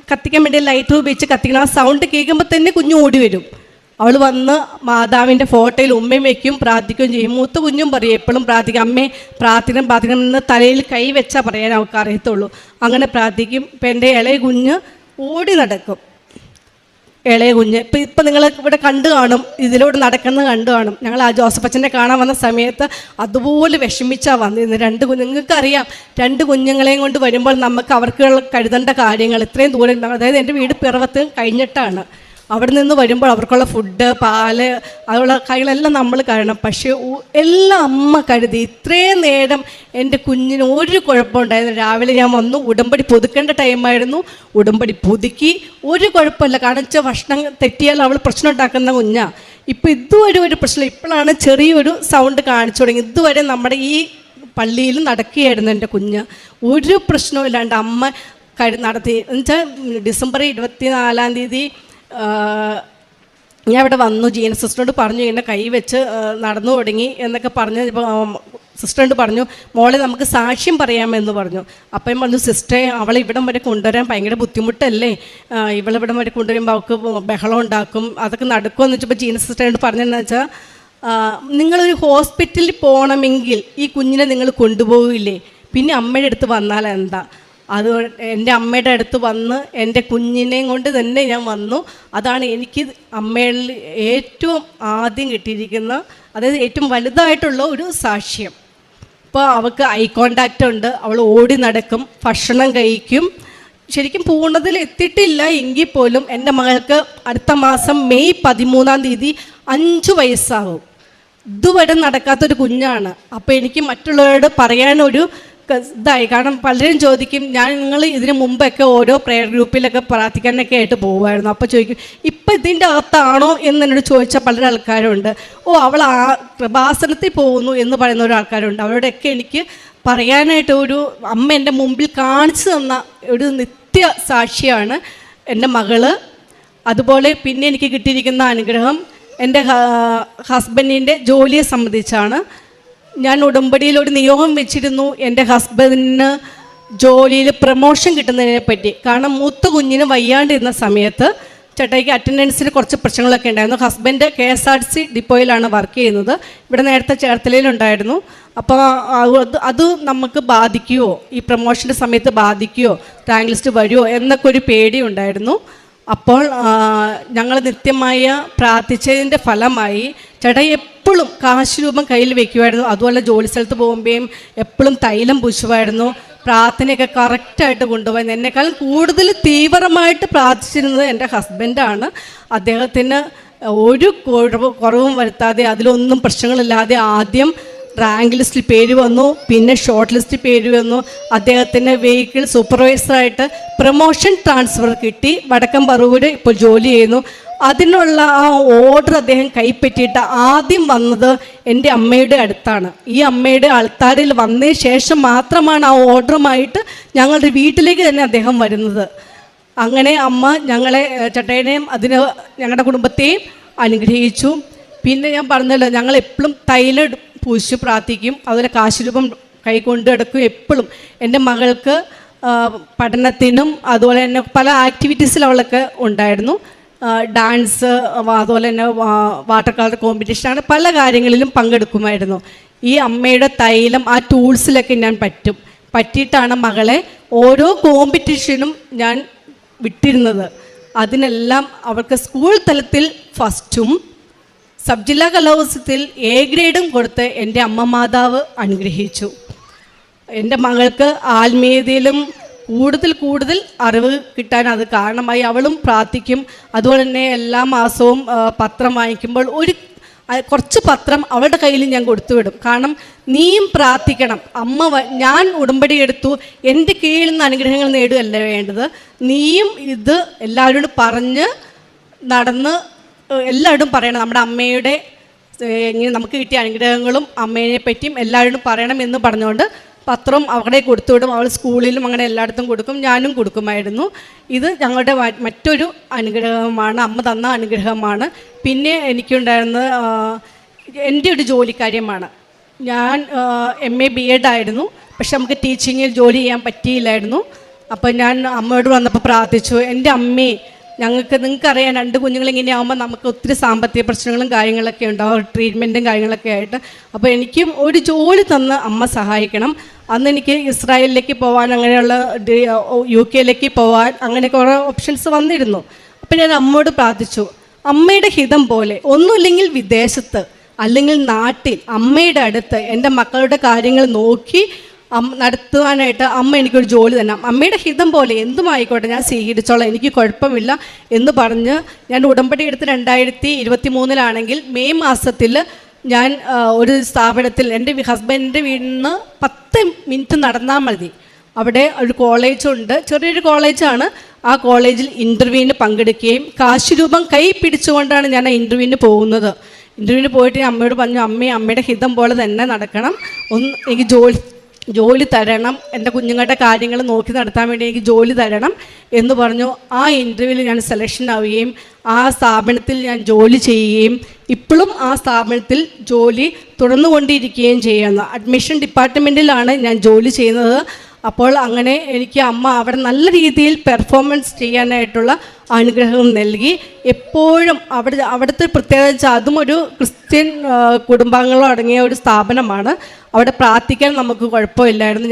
കത്തിക്കാൻ വേണ്ടി ലൈറ്റ് ഉപയോഗിച്ച് കത്തിക്കുന്ന ആ സൗണ്ട് കേൾക്കുമ്പോൾ തന്നെ കുഞ്ഞ് ഓടി വരും. അവൾ വന്ന് മാതാവിൻ്റെ ഫോട്ടോയിൽ ഉമ്മയും വയ്ക്കും, പ്രാർത്ഥിക്കുകയും ചെയ്യും. മൂത്ത കുഞ്ഞും പറയും എപ്പോഴും പ്രാർത്ഥിക്കും, അമ്മേ പ്രാർത്ഥിക്കണം എന്ന് തലയിൽ കൈ വെച്ചാൽ പറയാൻ അവൾക്ക് അറിയത്തുള്ളൂ. അങ്ങനെ പ്രാർത്ഥിക്കും. ഇപ്പം എൻ്റെ ഇളയ കുഞ്ഞ് ഓടി നടക്കും. ഇളയ കുഞ്ഞ് ഇപ്പം നിങ്ങൾ ഇവിടെ കണ്ടു കാണും, ഇതിലൂടെ നടക്കുന്നത് കണ്ടു കാണും. ഞങ്ങൾ ആ ജോസഫ് അച്ഛനെ കാണാൻ വന്ന സമയത്ത് അതുപോലെ വിഷമിച്ചാണ് വന്നിരുന്നത്. 2 നിങ്ങൾക്കറിയാം, 2 കുഞ്ഞുങ്ങളെയും കൊണ്ട് വരുമ്പോൾ നമുക്ക് അവർക്ക് കരുതേണ്ട കാര്യങ്ങൾ ഇത്രയും ദൂരം. അതായത് എൻ്റെ വീട് പിറവത്ത് കഴിഞ്ഞിട്ടാണ്. അവിടെ നിന്ന് വരുമ്പോൾ അവർക്കുള്ള ഫുഡ്, പാല്, അതുള്ള കാര്യങ്ങളെല്ലാം നമ്മൾ കരുതണം. പക്ഷേ എല്ലാം അമ്മ കരുതി. ഇത്രയും നേരം എൻ്റെ കുഞ്ഞിന് ഒരു കുഴപ്പമുണ്ടായിരുന്നു. രാവിലെ ഞാൻ വന്നു, ഉടമ്പടി പുതുക്കേണ്ട ടൈമായിരുന്നു, ഉടമ്പടി പുതുക്കി. ഒരു കുഴപ്പമില്ല. കാണിച്ച ഭക്ഷണം തെറ്റിയാൽ അവൾ പ്രശ്നം ഉണ്ടാക്കുന്ന കുഞ്ഞാണ്. ഇപ്പം ഇതുവരെ ഒരു പ്രശ്നം. ഇപ്പോഴാണ് ചെറിയൊരു സൗണ്ട് കാണിച്ചു തുടങ്ങി. ഇതുവരെ നമ്മുടെ ഈ പള്ളിയിൽ നടക്കുകയായിരുന്നു എൻ്റെ കുഞ്ഞ്. ഒരു പ്രശ്നവും ഇല്ലാണ്ട് അമ്മ നടത്തി. എന്നുവെച്ചാൽ ഡിസംബർ 24-ാം തീയതി ഞാൻ ഇവിടെ വന്നു. ജീന സിസ്റ്ററോട് പറഞ്ഞു ഇങ്ങനെ കൈ വെച്ച് നടന്നു തുടങ്ങി എന്നൊക്കെ പറഞ്ഞ്. സിസ്റ്ററോട് പറഞ്ഞു മോളെ നമുക്ക് സാക്ഷ്യം പറയാമെന്ന് പറഞ്ഞു. അപ്പം പറഞ്ഞു സിസ്റ്ററെ അവളെ ഇവിടം വരെ കൊണ്ടുവരാൻ ഭയങ്കര ബുദ്ധിമുട്ടല്ലേ, ഇവളിവിടം വരെ കൊണ്ടുവരുമ്പോൾ അവൾക്ക് ബഹളം ഉണ്ടാക്കും, അതൊക്കെ നടക്കുമെന്ന് വെച്ചപ്പോൾ ജീന സിസ്റ്ററോട് പറഞ്ഞതെന്ന് വെച്ചാൽ നിങ്ങളൊരു ഹോസ്പിറ്റലിൽ പോകണമെങ്കിൽ ഈ കുഞ്ഞിനെ നിങ്ങൾ കൊണ്ടുപോകില്ലേ, പിന്നെ അമ്മയുടെ അടുത്ത് വന്നാൽ എന്താ. അത് എൻ്റെ അമ്മയുടെ അടുത്ത് വന്ന് എൻ്റെ കുഞ്ഞിനെയും കൊണ്ട് തന്നെ ഞാൻ വന്നു. അതാണ് എനിക്ക് അമ്മയിൽ ഏറ്റവും ആദ്യം കിട്ടിയിരിക്കുന്ന, അതായത് ഏറ്റവും വലുതായിട്ടുള്ള ഒരു സാക്ഷ്യം. ഇപ്പോൾ അവൾക്ക് ഐ കോണ്ടാക്റ്റ് ഉണ്ട്, അവൾ ഓടി നടക്കും, ഭക്ഷണം കഴിക്കും. ശരിക്കും പൂർണ്ണതയിൽ എത്തിയിട്ടില്ല എങ്കിൽ പോലും എൻ്റെ മകൾക്ക് അടുത്ത മാസം മെയ് 13-ാം തീയതി 5 വയസ്സാവും. ഇതുവരെ നടക്കാത്തൊരു കുഞ്ഞാണ്. അപ്പോൾ എനിക്ക് മറ്റുള്ളവരോട് പറയാനൊരു ഇതായി. കാരണം പലരും ചോദിക്കും, നിങ്ങൾ ഇതിന് മുമ്പൊക്കെ ഓരോ പ്രെയർ ഗ്രൂപ്പിലൊക്കെ പ്രാർത്ഥിക്കാനൊക്കെ ആയിട്ട് പോകുമായിരുന്നു. അപ്പോൾ ചോദിക്കും ഇപ്പം ഇതിൻ്റെ അകത്താണോ എന്ന് എന്നോട് ചോദിച്ച പല ആൾക്കാരുണ്ട്. അവൾ ആ കൃപാസനത്തിൽ പോകുന്നു എന്ന് പറയുന്ന ഒരു ആൾക്കാരുണ്ട്. അവരോടൊക്കെ എനിക്ക് പറയാനായിട്ട് ഒരു അമ്മ എൻ്റെ മുമ്പിൽ കാണിച്ചു തന്ന ഒരു നിത്യ സാക്ഷിയാണ് എൻ്റെ മകള്. അതുപോലെ പിന്നെ എനിക്ക് കിട്ടിയിരിക്കുന്ന അനുഗ്രഹം എൻ്റെ ഹസ്ബൻഡിൻ്റെ ജോലിയെ സംബന്ധിച്ചാണ്. ഞാൻ ഉടമ്പടിയിൽ ഒരു നിയോഗം വെച്ചിരുന്നു എൻ്റെ ഹസ്ബൻഡിന് ജോലിയിൽ പ്രമോഷൻ കിട്ടുന്നതിനെ പറ്റി. കാരണം മൂത്ത കുഞ്ഞിന് വയ്യാണ്ടിരുന്ന സമയത്ത് ചേട്ടായിക്ക് അറ്റൻഡൻസിന് കുറച്ച് പ്രശ്നങ്ങളൊക്കെ ഉണ്ടായിരുന്നു. ഹസ്ബൻഡ് KSRTC ഡിപ്പോയിലാണ് വർക്ക് ചെയ്യുന്നത്. ഇവിടെ നേരത്തെ ചേർത്തലയിലുണ്ടായിരുന്നു. അപ്പോൾ അത് നമുക്ക് ബാധിക്കുമോ, ഈ പ്രമോഷൻ്റെ സമയത്ത് ബാധിക്കുമോ, റാങ്ക് ലിസ്റ്റ് വരുമോ എന്നൊക്കെ ഒരു പേടി ഉണ്ടായിരുന്നു. അപ്പോൾ ഞങ്ങൾ നിത്യമായ പ്രാർത്ഥിച്ചതിൻ്റെ ഫലമായി ചേട്ടായി എപ്പോഴും കാശ് രൂപം കയ്യിൽ വെക്കുമായിരുന്നു. അതുപോലെ ജോലി സ്ഥലത്ത് പോകുമ്പോഴും എപ്പോഴും തൈലം പൂശുമായിരുന്നു. പ്രാർത്ഥനയൊക്കെ കറക്റ്റായിട്ട് കൊണ്ടുപോയി. എന്നെക്കാൾ കൂടുതൽ തീവ്രമായിട്ട് പ്രാർത്ഥിച്ചിരുന്നത് എൻ്റെ ഹസ്ബൻഡാണ്. അദ്ദേഹത്തിന് ഒരു കുറവും വരുത്താതെ, അതിലൊന്നും പ്രശ്നങ്ങളില്ലാതെ ആദ്യം റാങ്ക് ലിസ്റ്റിൽ പേര് വന്നു, പിന്നെ ഷോർട്ട് ലിസ്റ്റിൽ പേര് വന്നു. അദ്ദേഹത്തിന് വെഹിക്കിൾ സൂപ്പർവൈസറായിട്ട് പ്രൊമോഷൻ ട്രാൻസ്ഫർ കിട്ടി. വടക്കം പറവൂര് ഇപ്പോൾ ജോലി ചെയ്യുന്നു. അതിനുള്ള ആ ഓർഡർ അദ്ദേഹം കൈപ്പറ്റിയിട്ട് ആദ്യം വന്നത് എൻ്റെ അമ്മയുടെ അടുത്താണ്. ഈ അമ്മയുടെ ആൾത്താരിൽ വന്നതിന് ശേഷം മാത്രമാണ് ആ ഓർഡറുമായിട്ട് ഞങ്ങളുടെ വീട്ടിലേക്ക് തന്നെ അദ്ദേഹം വരുന്നത്. അങ്ങനെ അമ്മ ഞങ്ങളെ ചേട്ടനെയും അതിന് ഞങ്ങളുടെ കുടുംബത്തെയും അനുഗ്രഹിച്ചു. പിന്നെ ഞാൻ പറഞ്ഞല്ലോ, ഞങ്ങൾ എപ്പോഴും തൈലം പൂശി പ്രാർത്ഥിക്കും, അതുപോലെ കാശുരൂപം കൈ കൊണ്ട് എടുക്കും. എപ്പോഴും എൻ്റെ മകൾക്ക് പഠനത്തിനും അതുപോലെ തന്നെ പല ആക്ടിവിറ്റീസിൽ അവളൊക്കെ ഉണ്ടായിരുന്നു. ഡാൻസ്, അതുപോലെ തന്നെ വാട്ടർ കളർ കോമ്പറ്റീഷനാണ്, പല കാര്യങ്ങളിലും പങ്കെടുക്കുമായിരുന്നു. ഈ അമ്മയുടെ തൈലം ആ ടൂൾസിലൊക്കെ ഞാൻ പറ്റിയിട്ടാണ് മകളെ ഓരോ കോമ്പറ്റീഷനും ഞാൻ വിട്ടിരുന്നത്. അതിനെല്ലാം അവൾക്ക് സ്കൂൾ തലത്തിൽ ഫസ്റ്റും സബ് ജില്ലാ കലോത്സവത്തിൽ A ഗ്രേഡും കൊടുത്ത് എൻ്റെ അമ്മ മാതാവ് അനുഗ്രഹിച്ചു. എൻ്റെ മകൾക്ക് ആത്മീയതയിലും കൂടുതൽ അറിവ് കിട്ടാൻ അത് കാരണമായി. അവളും പ്രാർത്ഥിക്കും. അതുപോലെ തന്നെ എല്ലാ മാസവും പത്രം വാങ്ങിക്കുമ്പോൾ കുറച്ച് പത്രം അവളുടെ കയ്യിൽ ഞാൻ കൊടുത്തുവിടും. കാരണം നീയും പ്രാർത്ഥിക്കണം, ഞാൻ ഉടമ്പടി എടുത്തു, എൻ്റെ കീഴിൽ നിന്ന് അനുഗ്രഹങ്ങൾ നേടുകയല്ല വേണ്ടത്, നീയും ഇത് എല്ലാവരോടും പറഞ്ഞ് നടന്ന് എല്ലാവരോടും പറയണം. നമ്മുടെ അമ്മയുടെ എങ്ങനെ നമുക്ക് കിട്ടിയ അനുഗ്രഹങ്ങളും അമ്മയെ പറ്റിയും എല്ലാവരോടും പറയണം എന്ന് പറഞ്ഞുകൊണ്ട് പത്രം അവിടെ കൊടുത്തുവിടും. അവൾ സ്കൂളിലും അങ്ങനെ എല്ലായിടത്തും കൊടുക്കും, ഞാനും കൊടുക്കുമായിരുന്നു. ഇത് ഞങ്ങളുടെ മറ്റൊരു അനുഗ്രഹമാണ്, അമ്മ തന്ന അനുഗ്രഹമാണ്. പിന്നെ എനിക്കുണ്ടായിരുന്ന എൻ്റെ ഒരു ജോലിക്കാര്യമാണ്. ഞാൻ MA BEd ആയിരുന്നു, പക്ഷെ നമുക്ക് ടീച്ചിങ്ങിൽ ജോലി ചെയ്യാൻ പറ്റിയില്ലായിരുന്നു. അപ്പോൾ ഞാൻ അമ്മയോട് വന്നപ്പോൾ പ്രാർത്ഥിച്ചു, എൻ്റെ അമ്മേ, നിങ്ങൾക്കറിയാം 2 കുഞ്ഞുങ്ങളിങ്ങനെ ആകുമ്പോൾ നമുക്ക് ഒത്തിരി സാമ്പത്തിക പ്രശ്നങ്ങളും കാര്യങ്ങളൊക്കെ ഉണ്ടാവും, ട്രീറ്റ്മെൻറ്റും കാര്യങ്ങളൊക്കെ ആയിട്ട്. അപ്പോൾ എനിക്കും ഒരു ജോലി തന്ന് അമ്മ സഹായിക്കണം. അന്ന് എനിക്ക് ഇസ്രായേലിലേക്ക് പോകാൻ, അങ്ങനെയുള്ള UK പോകാൻ, അങ്ങനെ കുറേ ഓപ്ഷൻസ് വന്നിരുന്നു. അപ്പോൾ ഞാൻ അമ്മയോട് പ്രാർത്ഥിച്ചു, അമ്മയുടെ ഹിതം പോലെ, ഒന്നുമില്ലെങ്കിൽ വിദേശത്ത് അല്ലെങ്കിൽ നാട്ടിൽ അമ്മയുടെ അടുത്ത് എൻ്റെ മക്കളുടെ കാര്യങ്ങൾ നോക്കി നടത്തുവാനായിട്ട് അമ്മ എനിക്കൊരു ജോലി തന്നെ, അമ്മയുടെ ഹിതം പോലെ എന്തുമായിക്കോട്ടെ ഞാൻ സ്വീകരിച്ചോളാം, എനിക്ക് കുഴപ്പമില്ല എന്ന് പറഞ്ഞ് ഞാൻ ഉടമ്പടി എടുത്ത് 2023 മെയ് മാസത്തിൽ ഞാൻ ഒരു സ്ഥാപനത്തിൽ, എൻ്റെ ഹസ്ബൻഡിൻ്റെ വീട്ടിൽ നിന്ന് 10 മിനിറ്റ് നടന്നാൽ മതി, അവിടെ ഒരു കോളേജുണ്ട്, ചെറിയൊരു കോളേജാണ്. ആ കോളേജിൽ ഇൻ്റർവ്യൂവിന് പങ്കെടുക്കുകയും കാശുരൂപം കൈ പിടിച്ചുകൊണ്ടാണ് ഞാൻ ആ ഇൻ്റർവ്യൂവിന് പോകുന്നത്. ഇൻ്റർവ്യൂവിന് പോയിട്ട് അമ്മയോട് പറഞ്ഞു, അമ്മയുടെ ഹിതം പോലെ തന്നെ നടക്കണം, എനിക്ക് ജോലി തരണം, എൻ്റെ കുഞ്ഞുങ്ങളുടെ കാര്യങ്ങൾ നോക്കി നടത്താൻ വേണ്ടി എനിക്ക് ജോലി തരണം എന്ന് പറഞ്ഞു. ആ ഇൻ്റർവ്യൂവിൽ ഞാൻ സെലക്ഷൻ ആവുകയും ആ സ്ഥാപനത്തിൽ ഞാൻ ജോലി ചെയ്യുകയും ഇപ്പോഴും ആ സ്ഥാപനത്തിൽ ജോലി തുടർന്നുകൊണ്ടിരിക്കുകയും ചെയ്യുന്നു. അഡ്മിഷൻ ഡിപ്പാർട്ട്മെൻറ്റിലാണ് ഞാൻ ജോലി ചെയ്യുന്നത്. അപ്പോൾ അങ്ങനെ എനിക്ക് അമ്മ അവിടെ നല്ല രീതിയിൽ പെർഫോമൻസ് ചെയ്യാനായിട്ടുള്ള അനുഗ്രഹം നൽകി. എപ്പോഴും അവിടുത്തെ പ്രത്യേകത വെച്ചാൽ അതും ഒരു ക്രിസ്ത്യൻ കുടുംബാംഗങ്ങളും അടങ്ങിയ ഒരു സ്ഥാപനമാണ്. അവിടെ പ്രാർത്ഥിക്കാൻ നമുക്ക് കുഴപ്പമില്ലായിരുന്നു.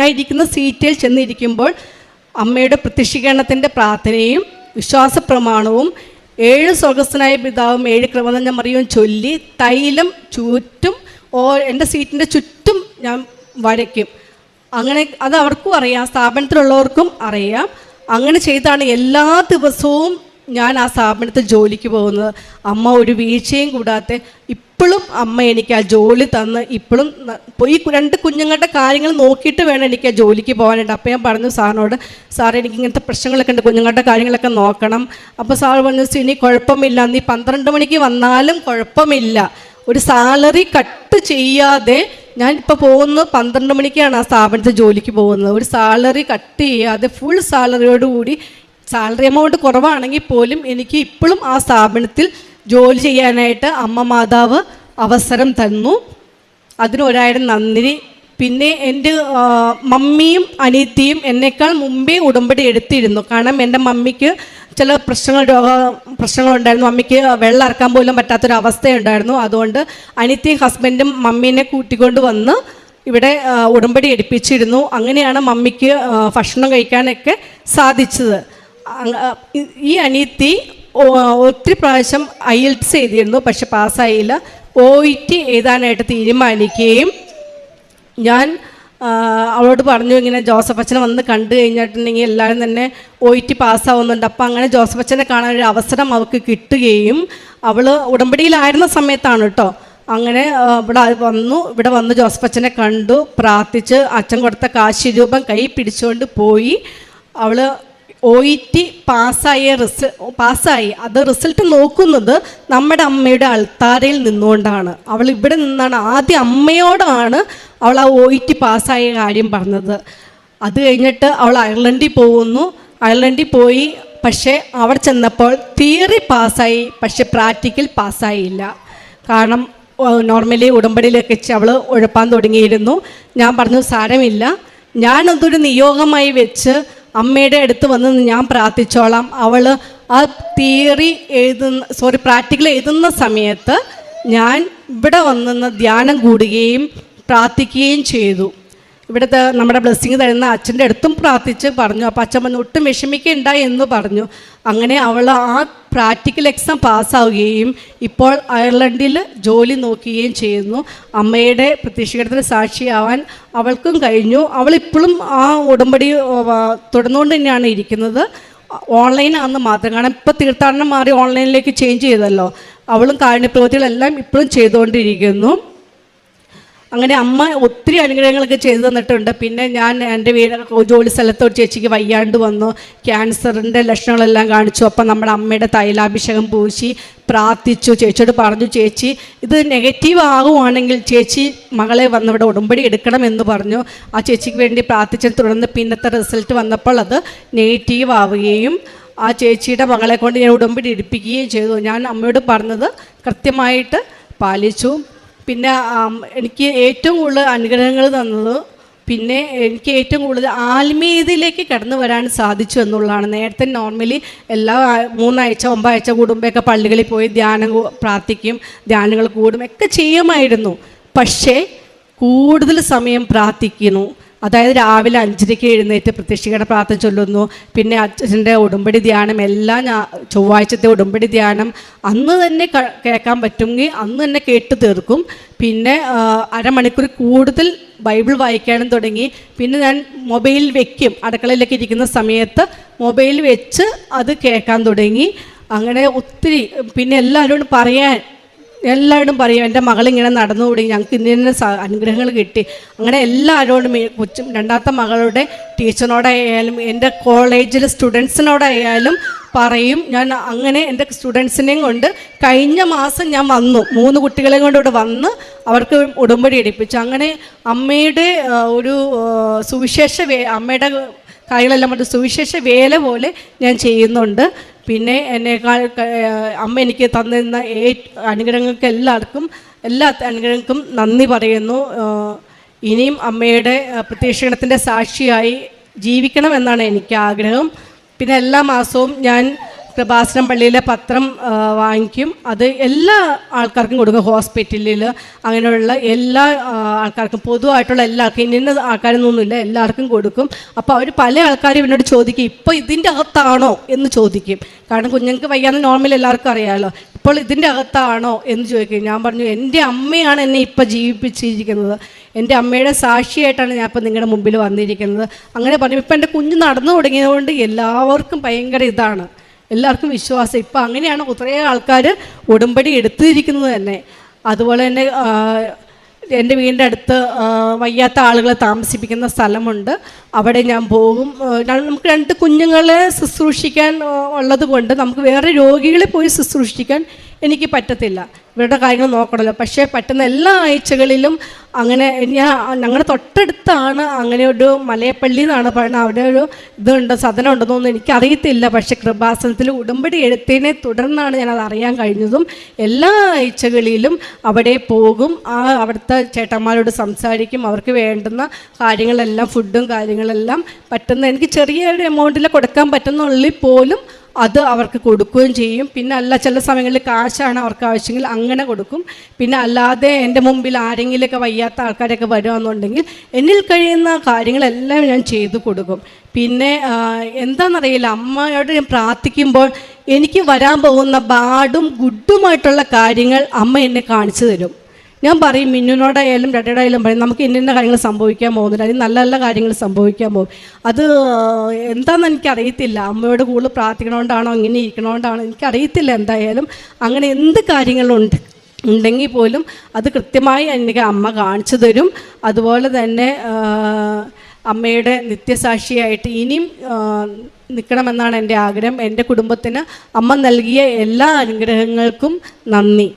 ഞാൻ ഇരിക്കുന്ന സീറ്റിൽ ചെന്നിരിക്കുമ്പോൾ അമ്മയുടെ പ്രത്യക്ഷീകരണത്തിൻ്റെ പ്രാർത്ഥനയും വിശ്വാസ പ്രമാണവും 7 സ്വർഗസ്ഥനായ പിതാവും 7 കൃപനിറഞ്ഞ മറിയവും ചൊല്ലി തൈലം ചുറ്റും എൻ്റെ സീറ്റിൻ്റെ ചുറ്റും ഞാൻ വരയ്ക്കും. അങ്ങനെ അത് അവർക്കും അറിയാം, സ്ഥാപനത്തിലുള്ളവർക്കും അറിയാം. അങ്ങനെ ചെയ്താണ് എല്ലാ ദിവസവും ഞാൻ ആ സ്ഥാപനത്തിൽ ജോലിക്ക് പോകുന്നത്. അമ്മ ഒരു വീഴ്ചയും കൂടാതെ ഇപ്പോഴും അമ്മ എനിക്ക് ആ ജോലി തന്ന് ഇപ്പോഴും ഈ 2 കുഞ്ഞുങ്ങളുടെ കാര്യങ്ങൾ നോക്കിയിട്ട് വേണം എനിക്ക് ആ ജോലിക്ക് പോകാനായിട്ട്. അപ്പോൾ ഞാൻ പറഞ്ഞു സാറിനോട്, സാർ എനിക്ക് ഇങ്ങനത്തെ പ്രശ്നങ്ങളൊക്കെ ഉണ്ട്, കുഞ്ഞുങ്ങളുടെ കാര്യങ്ങളൊക്കെ നോക്കണം. അപ്പോൾ സാർ പറഞ്ഞു, ഇനി കുഴപ്പമില്ല, നീ 12 മണിക്ക് വന്നാലും കുഴപ്പമില്ല, ഒരു സാലറി കട്ട് ചെയ്യാതെ, ഞാൻ ഇപ്പോൾ പോകുന്നത് 12 മണിക്കാണ് ആ സ്ഥാപനത്തിൽ ജോലിക്ക് പോകുന്നത്, ഒരു സാലറി കട്ട് ചെയ്യാതെ ഫുൾ സാലറിയോടുകൂടി, സാലറി എമൗണ്ട് കുറവാണെങ്കിൽ പോലും എനിക്ക് ഇപ്പോഴും ആ സ്ഥാപനത്തിൽ ജോലി ചെയ്യാനായിട്ട് അമ്മ മാതാവ് അവസരം തന്നു. അതിന് 1000 നന്ദി. പിന്നെ എൻ്റെ മമ്മിയും അനിയത്തിയും എന്നേക്കാൾ മുമ്പേ ഉടമ്പടി എടുത്തിരുന്നു. കാരണം എൻ്റെ മമ്മിക്ക് ചില പ്രശ്നങ്ങളുണ്ടായിരുന്നു. മമ്മിക്ക് വെള്ളം ഇറക്കാൻ പോലും പറ്റാത്തൊരവസ്ഥയുണ്ടായിരുന്നു. അതുകൊണ്ട് അനിയത്തിയും ഹസ്ബൻഡും മമ്മീനെ കൂട്ടിക്കൊണ്ട് വന്ന് ഇവിടെ ഉടമ്പടി എടുപ്പിച്ചിരുന്നു. അങ്ങനെയാണ് മമ്മിക്ക് ഭക്ഷണം കഴിക്കാനൊക്കെ സാധിച്ചത്. ഈ അനിയത്തി ഒത്തിരി പ്രാവശ്യം IELTS എഴുതിയിരുന്നു, പക്ഷെ പാസ്സായില്ല. OET എഴുതാനായിട്ട് തീരുമാനിക്കുകയും ഞാൻ അവളോട് പറഞ്ഞു, ഇങ്ങനെ ജോസഫ് അച്ഛനെ വന്ന് കണ്ടു കഴിഞ്ഞിട്ടുണ്ടെങ്കിൽ എല്ലാവരും തന്നെ OET പാസ്സാവുന്നുണ്ട്. അപ്പം അങ്ങനെ ജോസഫ് അച്ഛനെ കാണാനൊരു അവസരം അവൾക്ക് കിട്ടുകയും, അവൾ ഉടമ്പടിയിലായിരുന്ന സമയത്താണ് കേട്ടോ. അങ്ങനെ ഇവിടെ വന്ന് ജോസഫ് അച്ഛനെ കണ്ടു, പ്രാർത്ഥിച്ച് അച്ഛൻ കൊടുത്ത കാശ് രൂപം കൈ പിടിച്ചുകൊണ്ട് പോയി. അവൾ OET പാസ്സായി. അത് റിസൾട്ട് നോക്കുന്നത് നമ്മുടെ അമ്മയുടെ അൾത്താരയിൽ നിന്നുകൊണ്ടാണ്. അവൾ ഇവിടെ നിന്നാണ് ആദ്യം അമ്മയോടാണ് അവൾ ആ OET പാസ്സായ കാര്യം പറഞ്ഞത്. അത് കഴിഞ്ഞിട്ട് അവൾ അയർലൻഡിൽ പോകുന്നു. അയർലൻഡിൽ പോയി പക്ഷേ അവിടെ ചെന്നപ്പോൾ തിയറി പാസ്സായി, പക്ഷെ പ്രാക്ടിക്കൽ പാസ്സായില്ല. കാരണം നോർമലി ഉടമ്പടിയിലേക്ക് വെച്ച് അവൾ ഉഴപ്പാൻ തുടങ്ങിയിരുന്നു. ഞാൻ പറഞ്ഞു സാരമില്ല, ഞാനതൊരു നിയോഗമായി വെച്ച് അമ്മയുടെ അടുത്ത് വന്ന് ഞാൻ പ്രാർത്ഥിച്ചോളാം. അവൾ ആ തിയറി പ്രാക്ടിക്കൽ എഴുതുന്ന സമയത്ത് ഞാൻ ഇവിടെ വന്ന് ധ്യാനം കൂടുകയും പ്രാർത്ഥിക്കുകയും ചെയ്തു. ഇവിടുത്തെ നമ്മുടെ ബ്ലെസ്സിങ് തരുന്ന അച്ഛൻ്റെ അടുത്തും പ്രാർത്ഥിച്ച് പറഞ്ഞു. അപ്പോൾ അച്ഛൻ പറഞ്ഞു ഒട്ടും വിഷമിക്കണ്ട എന്ന് പറഞ്ഞു. അങ്ങനെ അവൾ ആ പ്രാക്ടിക്കൽ എക്സാം പാസ്സാവുകയും ഇപ്പോൾ അയർലൻഡിൽ ജോലി നോക്കുകയും ചെയ്യുന്നു. അമ്മയുടെ പ്രത്യക്ഷീകരണത്തിന് സാക്ഷിയാവാൻ അവൾക്കും കഴിഞ്ഞു. അവളിപ്പോഴും ആ ഉടമ്പടി തുടർന്നുകൊണ്ട് തന്നെയാണ് ഇരിക്കുന്നത്. ഓൺലൈനാണെന്ന് മാത്രം. കാരണം ഇപ്പോൾ തീർത്ഥാടനം മാറി ഓൺലൈനിലേക്ക് ചേഞ്ച് ചെയ്തല്ലോ. അവളും കാരുണ്യപ്രവൃത്തികളെല്ലാം ഇപ്പോഴും ചെയ്തുകൊണ്ടിരിക്കുന്നു. അങ്ങനെ അമ്മ ഒത്തിരി അനുഗ്രഹങ്ങളൊക്കെ ചെയ്തു തന്നിട്ടുണ്ട്. പിന്നെ ഞാൻ എൻ്റെ ജോലി സ്ഥലത്തോട് ചേച്ചിക്ക് വയ്യാണ്ട് വന്നു, ക്യാൻസറിൻ്റെ ലക്ഷണങ്ങളെല്ലാം കാണിച്ചു. അപ്പം നമ്മുടെ അമ്മയുടെ തൈലാഭിഷേകം പൂശി പ്രാർത്ഥിച്ചു. ചേച്ചിയോട് പറഞ്ഞു, ചേച്ചി ഇത് നെഗറ്റീവ് ആകുവാണെങ്കിൽ ചേച്ചി മകളെ വന്ന് ഇവിടെ ഉടമ്പടി എടുക്കണമെന്ന് പറഞ്ഞു. ആ ചേച്ചിക്ക് വേണ്ടി പ്രാർത്ഥിച്ചതിനെ തുടർന്ന് പിന്നത്തെ റിസൾട്ട് വന്നപ്പോൾ അത് നെഗറ്റീവ് ആവുകയും ആ ചേച്ചിയുടെ മകളെ കൊണ്ട് ഞാൻ ഉടമ്പടി എടുപ്പിക്കുകയും ചെയ്തു. ഞാൻ അമ്മയോട് പറഞ്ഞത് കൃത്യമായിട്ട് പാലിച്ചു. പിന്നെ എനിക്ക് ഏറ്റവും കൂടുതൽ അനുഗ്രഹങ്ങൾ തന്നത്, പിന്നെ എനിക്ക് ഏറ്റവും കൂടുതൽ ആത്മീയതയിലേക്ക് കടന്നു വരാൻ സാധിച്ചു എന്നുള്ളതാണ്. നേരത്തെ നോർമലി എല്ലാ 3 ആഴ്ച 9 ആഴ്ച കൂടുമ്പോഴൊക്കെ പള്ളികളിൽ പോയി ധ്യാനം പ്രാർത്ഥിക്കും, ധ്യാനങ്ങൾ കൂടും ഒക്കെ ചെയ്യുമായിരുന്നു. പക്ഷേ കൂടുതൽ സമയം പ്രാർത്ഥിക്കുന്നു. അതായത് രാവിലെ 5:30 എഴുന്നേറ്റ് പ്രത്യക്ഷീകരണ പ്രാർത്ഥന ചൊല്ലുന്നു. പിന്നെ അച്ഛൻ്റെ ഉടമ്പടി ധ്യാനം, എല്ലാ ചൊവ്വാഴ്ചത്തെ ഉടമ്പടി ധ്യാനം അന്ന് തന്നെ കേൾക്കാൻ പറ്റുമെങ്കിൽ അന്ന് തന്നെ കേട്ട് തീർക്കും. പിന്നെ അരമണിക്കൂർ കൂടുതൽ ബൈബിൾ വായിക്കാനും തുടങ്ങി. പിന്നെ ഞാൻ മൊബൈൽ വെക്കും, അടുക്കളയിലൊക്കെ ഇരിക്കുന്ന സമയത്ത് മൊബൈൽ വെച്ച് അത് കേൾക്കാൻ തുടങ്ങി. അങ്ങനെ ഒത്തിരി. പിന്നെ എല്ലാവരോടും എല്ലാവരും പറയും എൻ്റെ മകളിങ്ങനെ നടന്നുകൂടി, ഞങ്ങൾക്ക് ഇന്ന അനുഗ്രഹങ്ങൾ കിട്ടി. അങ്ങനെ എല്ലാവരോടും രണ്ടാമത്തെ മകളുടെ ടീച്ചറിനോടായാലും എൻ്റെ കോളേജിലെ സ്റ്റുഡൻസിനോടായാലും പറയും. ഞാൻ അങ്ങനെ എൻ്റെ സ്റ്റുഡൻസിനെയും കൊണ്ട് കഴിഞ്ഞ മാസം ഞാൻ വന്നു, 3 കുട്ടികളെയും കൊണ്ട് ഇവിടെ വന്ന് അവർക്ക് ഉടമ്പടി എടുപ്പിച്ചു. അങ്ങനെ അമ്മയുടെ ഒരു അമ്മയുടെ കാര്യങ്ങളെല്ലാം മറ്റു സുവിശേഷ വേല പോലെ ഞാൻ ചെയ്യുന്നുണ്ട്. പിന്നെ എന്നേക്കാൾ അമ്മ എനിക്ക് തന്നിരുന്ന അനുഗ്രഹങ്ങൾക്ക് എല്ലാ അനുഗ്രഹങ്ങൾക്കും നന്ദി പറയുന്നു. ഇനിയും അമ്മയുടെ പ്രത്യക്ഷീകരണത്തിൻ്റെ സാക്ഷിയായി ജീവിക്കണമെന്നാണ് എനിക്ക് ആഗ്രഹം. പിന്നെ എല്ലാ മാസവും ഞാൻ കൃപാസനം പള്ളിയിലെ പത്രം വാങ്ങിക്കും. അത് എല്ലാ ആൾക്കാർക്കും കൊടുക്കും. ഹോസ്പിറ്റലിൽ അങ്ങനെയുള്ള എല്ലാ ആൾക്കാർക്കും, പൊതുവായിട്ടുള്ള എല്ലാവർക്കും, ഇന്ന ആൾക്കാരൊന്നുമില്ല, എല്ലാവർക്കും കൊടുക്കും. അപ്പോൾ അവർ പല ആൾക്കാരും എന്നോട് ചോദിക്കും, ഇപ്പോൾ ഇതിൻ്റെ അകത്താണോ എന്ന് ചോദിക്കും. കാരണം കുഞ്ഞുങ്ങൾക്ക് വയ്യാന്ന് നോർമൽ എല്ലാവർക്കും അറിയാമല്ലോ. ഇപ്പോൾ ഇതിൻ്റെ അകത്താണോ എന്ന് ചോദിക്കും. ഞാൻ പറഞ്ഞു എൻ്റെ അമ്മയാണ് എന്നെ ഇപ്പോൾ ജീവിപ്പിച്ചിരിക്കുന്നത്, എൻ്റെ അമ്മയുടെ സാക്ഷിയായിട്ടാണ് ഞാൻ ഇപ്പോൾ നിങ്ങളുടെ മുമ്പിൽ വന്നിരിക്കുന്നത്. അങ്ങനെ പറഞ്ഞു. ഇപ്പം എൻ്റെ കുഞ്ഞ് നടന്നു തുടങ്ങിയതുകൊണ്ട് എല്ലാവർക്കും ഭയങ്കര ഇതാണ്, എല്ലാവർക്കും വിശ്വാസം. ഇപ്പം അങ്ങനെയാണ് കുറേ ആൾക്കാർ ഉടമ്പടി എടുത്തിരിക്കുന്നത് തന്നെ. അതുപോലെ തന്നെ എൻ്റെ വീടിൻ്റെ അടുത്ത് വയ്യാത്ത ആളുകളെ താമസിപ്പിക്കുന്ന സ്ഥലമുണ്ട്, അവിടെ ഞാൻ പോകും. നമുക്ക് 2 കുഞ്ഞുങ്ങളെ ശുശ്രൂഷിക്കാൻ ഉള്ളത് കൊണ്ട് നമുക്ക് വേറെ രോഗികളെ പോയി ശുശ്രൂഷിക്കാൻ എനിക്ക് പറ്റത്തില്ല, ഇവരുടെ കാര്യങ്ങൾ നോക്കണമല്ലോ. പക്ഷേ പറ്റുന്ന എല്ലാ ആഴ്ചകളിലും അങ്ങനെ ഞങ്ങളുടെ തൊട്ടടുത്താണ് അങ്ങനെ ഒരു മലയപ്പള്ളി എന്നാണ് പറയുന്നത്, അവിടെ ഒരു ഇതുണ്ട്, സദനം ഉണ്ടെന്നൊന്നും എനിക്കറിയത്തില്ല. പക്ഷേ കൃപാസനത്തിൽ ഉടമ്പടി എടുത്തതിനെ തുടർന്നാണ് ഞാനത് അറിയാൻ കഴിഞ്ഞതും. എല്ലാ ആഴ്ചകളിലും അവിടെ പോകും, അവിടുത്തെ ചേട്ടന്മാരോട് സംസാരിക്കും, അവർക്ക് വേണ്ടുന്ന കാര്യങ്ങളെല്ലാം, ഫുഡും കാര്യങ്ങളെല്ലാം പറ്റുന്ന എനിക്ക് ചെറിയൊരു എമൗണ്ടിൽ കൊടുക്കാൻ പറ്റുന്നുള്ളിൽ പോലും അത് അവർക്ക് കൊടുക്കുകയും ചെയ്യും. പിന്നെ ചില സമയങ്ങളിൽ കാശാണ് അവർക്ക് ആവശ്യമെങ്കിൽ അങ്ങനെ കൊടുക്കും. പിന്നെ അല്ലാതെ എൻ്റെ മുമ്പിൽ ആരെങ്കിലുമൊക്കെ വയ്യാത്ത ആൾക്കാരൊക്കെ വരുവാണെന്നുണ്ടെങ്കിൽ എന്നിൽ കഴിയുന്ന കാര്യങ്ങളെല്ലാം ഞാൻ ചെയ്തു കൊടുക്കും. പിന്നെ എന്താണെന്നറിയില്ല, അമ്മയോട് ഞാൻ പ്രാർത്ഥിക്കുമ്പോൾ എനിക്ക് വരാൻ പോകുന്ന ബാഡും ഗുഡുമായിട്ടുള്ള കാര്യങ്ങൾ അമ്മ എന്നെ കാണിച്ചു തരും. ഞാൻ പറയും, മിന്നുനോടായാലും ഡഡയോടായാലും പറയും, നമുക്ക് ഇന്ന കാര്യങ്ങൾ സംഭവിക്കാൻ പോകുന്നില്ല, അതിന് നല്ല നല്ല കാര്യങ്ങൾ സംഭവിക്കാൻ പോകും. അത് എന്താണെന്ന് എനിക്കറിയത്തില്ല, അമ്മയോട് കൂടുതൽ പ്രാർത്ഥിക്കണോണ്ടാണോ ഇങ്ങനെ ഇരിക്കണോണ്ടാണോ എനിക്കറിയത്തില്ല. എന്തായാലും അങ്ങനെ എന്ത് കാര്യങ്ങളുണ്ടെങ്കിൽ പോലും അത് കൃത്യമായി എനിക്ക് അമ്മ കാണിച്ചു തരും. അതുപോലെ തന്നെ അമ്മയുടെ നിത്യസാക്ഷിയായിട്ട് ഇനിയും നിൽക്കണമെന്നാണ് എൻ്റെ ആഗ്രഹം. എൻ്റെ കുടുംബത്തിന് അമ്മ നൽകിയ എല്ലാ അനുഗ്രഹങ്ങൾക്കും നന്ദി.